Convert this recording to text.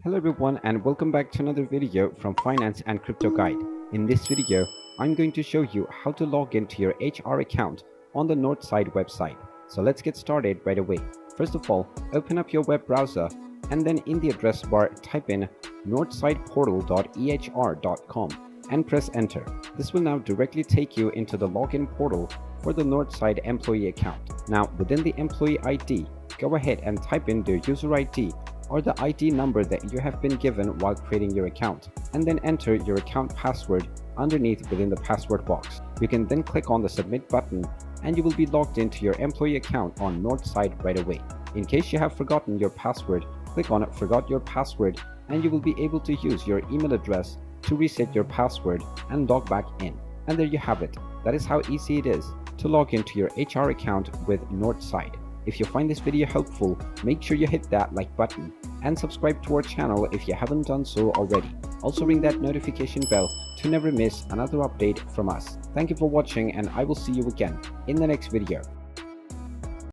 Hello everyone and welcome back to another video from Finance and Crypto Guide. In this video, I'm going to show you how to log into your HR account on the Northside website. So let's get started right away. First of all, open up your web browser and then in the address bar type in northsideportal.ehr.com and press enter. This will now directly take you into the login portal for the Northside employee account. Now within the employee ID, go ahead and type in their user ID or the ID number that you have been given while creating your account, and then enter your account password underneath within the password box. You can then click on the submit button and you will be logged into your employee account on Northside right away. In case you have forgotten your password, click on forgot your password and you will be able to use your email address to reset your password and log back in. And there you have it. That is how easy it is to log into your HR account with Northside. If you find this video helpful, make sure you hit that like button and subscribe to our channel if you haven't done so already. Also ring that notification bell to never miss another update from us. Thank you for watching and I will see you again in the next video.